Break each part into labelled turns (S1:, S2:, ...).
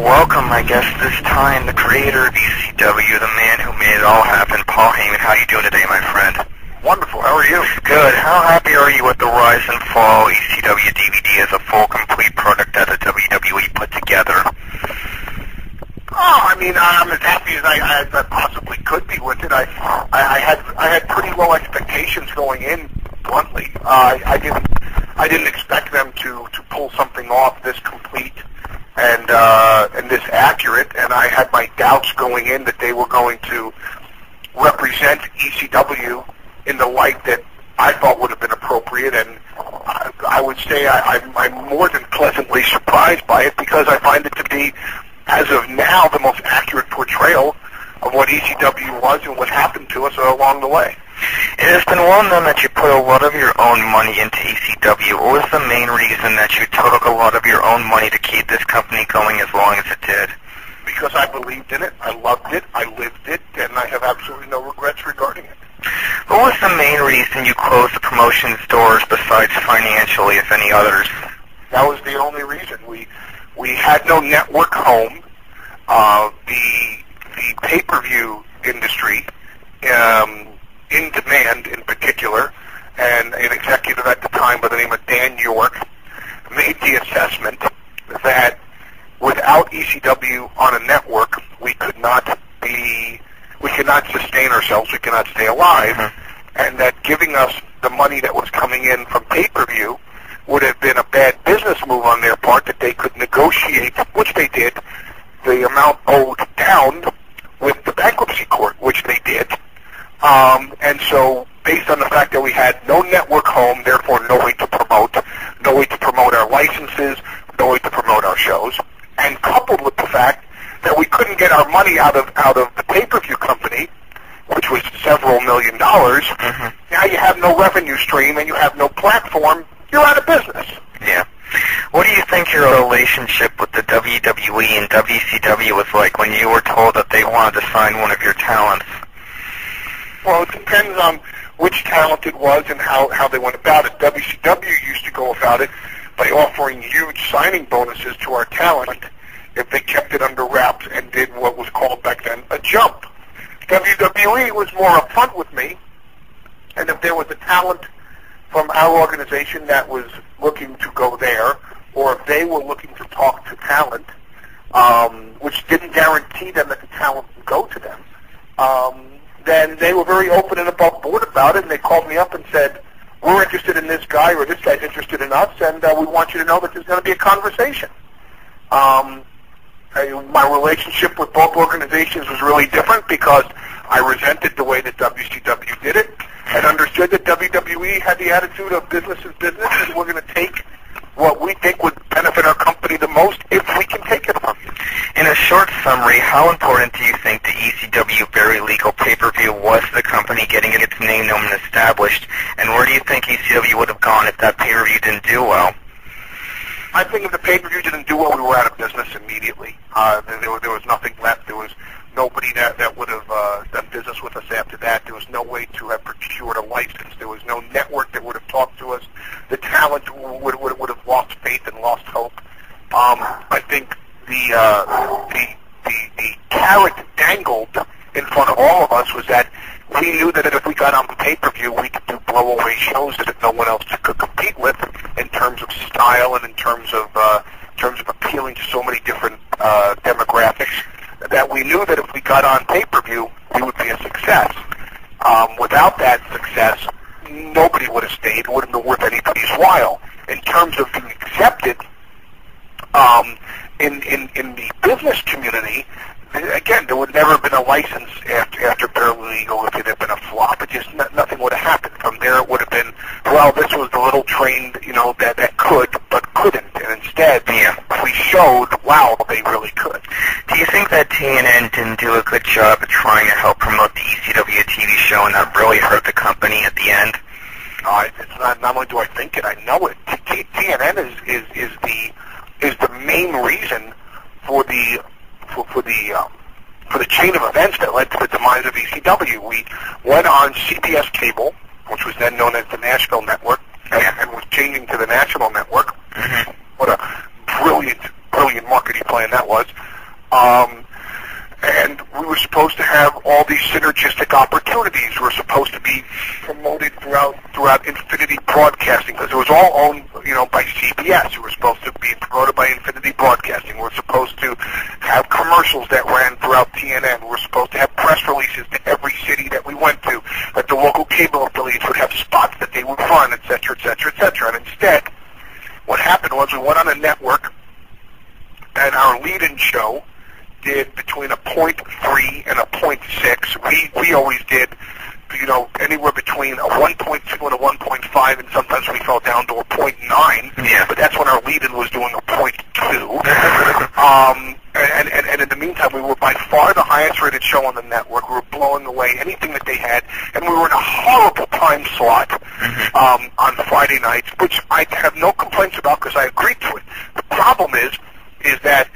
S1: Welcome, I guess this time, the creator of ECW, the man who made it all happen, Paul Heyman. How are you doing today, my friend?
S2: Wonderful. How are you?
S1: Good. How happy are you with the Rise and Fall ECW DVD as a full, complete product that the WWE put together?
S2: Oh, I mean, I'm as happy as I possibly could be with it. I had pretty low expectations going in. Bluntly, I didn't expect them to pull something off this complete and this accurate, and I had my doubts going in that they were going to represent ECW in the light that I thought would have been appropriate, and I would say I'm more than pleasantly surprised by it, because I find it to be, as of now, the most accurate portrayal of what ECW was and what happened to us along the way.
S1: It has been well known that you put a lot of your own money into ECW. What was the main reason that you took a lot of your own money to keep this company going as long as it did?
S2: Because I believed in it, I loved it, I lived it, and I have absolutely no regrets regarding it.
S1: What was the main reason you closed the promotion's doors besides financially, if any others?
S2: That was the only reason. We had no network home. The pay-per-view industry, in demand in particular, and an executive at the time by the name of Dan York made the assessment that without ECW on a network, we could not sustain ourselves, we cannot stay alive, and that giving us the money that was coming in from pay-per-view would have been a bad business move on their part, that they could negotiate, which they did, the amount owed down with the bankruptcy court, which they did. And so, based on the fact that we had no network home, therefore no way to promote our licenses, no way to promote our shows, and coupled with the fact that we couldn't get our money out of the pay-per-view company, which was several $1 million, now you have no revenue stream and you have no platform, you're out of business.
S1: Yeah. What do you think your relationship with the WWE and WCW was like when you were told that they wanted to sign one of your talents?
S2: Well, it depends on which talent it was and how they went about it. WCW used to go about it by offering huge signing bonuses to our talent if they kept it under wraps and did what was called back then a jump. WWE was more upfront with me, and if there was a talent from our organization that was looking to go there, or if they were looking to talk to talent, which didn't guarantee them that the talent would go to them, then they were very open and above board about it, and they called me up and said, we're interested in this guy, or this guy's interested in us, and we want you to know that there's going to be a conversation. My relationship with both organizations was really different, because I resented the way that WCW did it, and understood that WWE had the attitude of business is business, and we're going to take what we think would benefit our company the most if we can take it from you.
S1: In a short summary, how important do you think the ECW very legal pay-per-view was to the company getting its name known and established, and where do you think ECW would have gone if that pay-per-view didn't do well?
S2: I think if the pay-per-view didn't do well, we were out of business immediately. There was nothing left. There was nobody that would have done business with us after that. There was no way to have procured a license. There was no network that would have talked to us. The talent would have lost faith and lost hope. I think the carrot dangled in front of all of us was that we knew that if we got on pay-per-view, we could do blow-away shows that no one else could compete with in terms of style and in terms of appealing to so many different demographics, that we knew that if we got on pay-per-view, we would be a success. Without that success, nobody would have stayed. It wouldn't have been worth anybody's while. In terms of being accepted, in the business community, again, there would never have been a license after Paralegal if it had been a flop. It just nothing would have happened. From there, it would have been, well, this was the little train, that could but couldn't, and instead, we showed, wow, they really could.
S1: Do you think that TNN didn't do a good job of trying to help promote the ECW TV show, and that really hurt the company at the end?
S2: It's not only do I think it, I know it. TNN is the main reason for the chain of events that led to the demise of ECW. We went on CBS Cable, which was then known as the Nashville Network, and was changing to the National Network.
S1: Mm-hmm.
S2: What a brilliant marketing plan that was. And we were supposed to have all these synergistic opportunities. We were supposed to be promoted throughout Infinity Broadcasting, because it was all owned, by CBS. We were supposed to be promoted by Infinity Broadcasting. We were supposed to have commercials that ran throughout TNN. We were supposed to have press releases to every city that we went to, that the local cable affiliates would have spots that they would run, et cetera, et cetera, et cetera. And instead, what happened was we went on a network, and our lead-in show did between a 0.3 and a 0.6. We always did, anywhere between a 1.2 and a 1.5, and sometimes we fell down to a 0.9.
S1: Yeah.
S2: But that's when our lead-in was doing a 0.2. And in the meantime, we were by far the highest-rated show on the network. We were blowing away anything that they had, and we were in a horrible time slot on Friday nights, which I have no complaints about because I agreed to it. The problem is that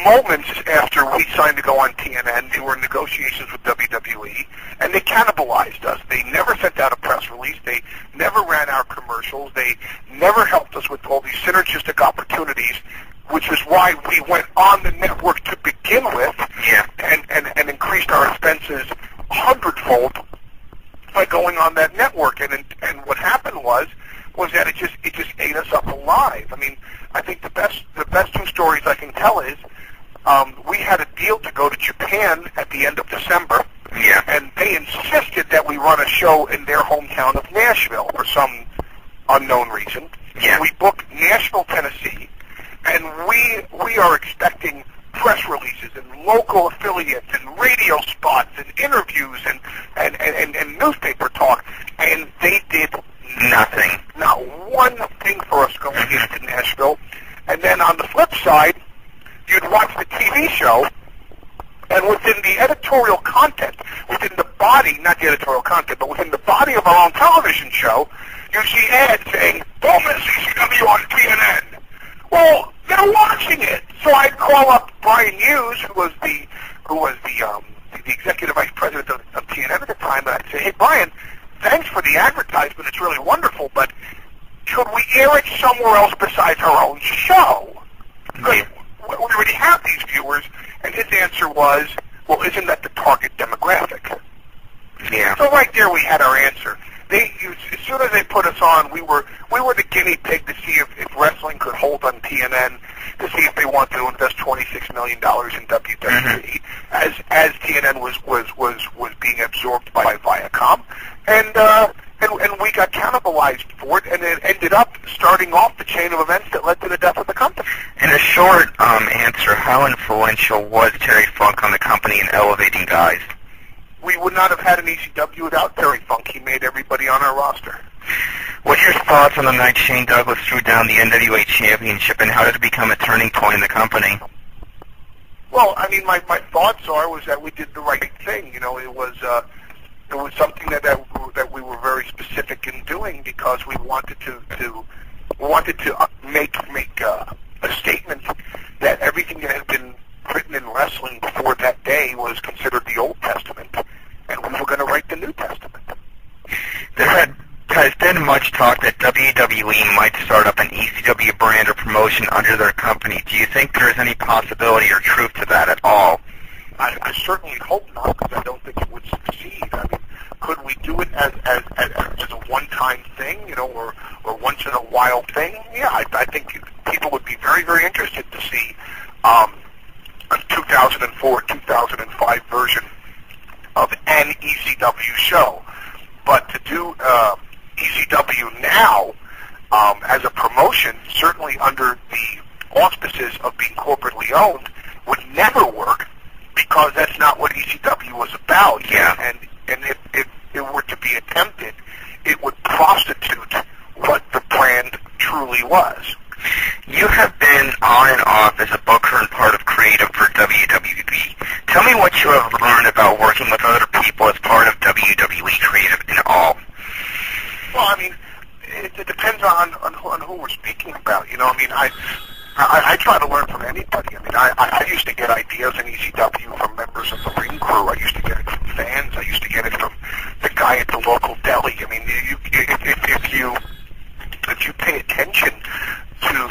S2: moments after we signed to go on TNN, they were in negotiations with WWE, and they cannibalized us. They never sent out a press release. They never ran our commercials. They never helped us with all these synergistic opportunities, which is why we went on the network to begin with, and increased our expenses 100-fold by going on that network. And what happened was that it just ate us up alive. I mean, I think the best two stories I can tell is we had a deal to go to Japan at the end of December, and they insisted that we run a show in their hometown of Nashville for some unknown reason.
S1: Yeah.
S2: We booked Nashville, Tennessee, and we are expecting press releases and local affiliates and radio spots and interviews and newspaper talk, and they did
S1: nothing.
S2: Not one thing for us going into Nashville. And then on the flip side, you'd watch the TV show, and within the editorial content, within the body, not the editorial content, but within the body of our own television show, you see ads saying, "Don't miss ECW on TNN." Well, they're watching it. So I'd call up Brian Hughes, who was the executive vice president of TNN at the time, and I'd say, "Hey, Brian, thanks for the advertisement. It's really wonderful, but should we air it somewhere else besides our own show? Because we already have these viewers." And his answer was, "Well, isn't that the target demographic?"
S1: Yeah.
S2: So right there we had our answer. As soon as they put us on, we were the guinea pig to see if wrestling could hold on TNN, to see if they wanted to invest $26 million in WWE, as TNN was being absorbed by Viacom, and we got cannibalized for it, and it ended up starting off the chain of events that led to the death of the company.
S1: In a short answer, how influential was Terry Funk on the company in elevating guys?
S2: We would not have had an ECW without Terry Funk. He made everybody on our roster.
S1: What's your thoughts on the night Shane Douglas threw down the NWA Championship, and how did it become a turning point in the company?
S2: Well, I mean, my thoughts was that we did the right thing. It was something that we were very specific in doing, because we wanted to make a statement that everything that had been written in wrestling before that day was considered the Old Testament, and we were going to write the New Testament.
S1: There has been much talk that WWE might start up an ECW brand or promotion under their company. Do you think there is any possibility or truth to that at all?
S2: I certainly hope not, because I don't think it would succeed. I mean, could we do it as a one-time thing, or once in a while thing? Yeah, I think people would be very, very interested to see a 2004, 2005 version of an ECW show. But to do ECW now as a promotion, certainly under the auspices of being corporately owned, would never work because that's not what ECW was about.
S1: Yeah.
S2: And if it were to be attempted, it would prostitute what the brand truly was.
S1: You have been on and off as a booker and part of creative for WWE. Tell me what you have learned about working with other people as part of WWE creative in all.
S2: Well, I mean, it depends on who we're speaking about. You know, I mean, I try to learn from anybody. I mean, I used to get ideas in ECW from members of the ring crew. I used to get it from fans. I used to get it from the guy at the local deli. I mean, if you pay attention to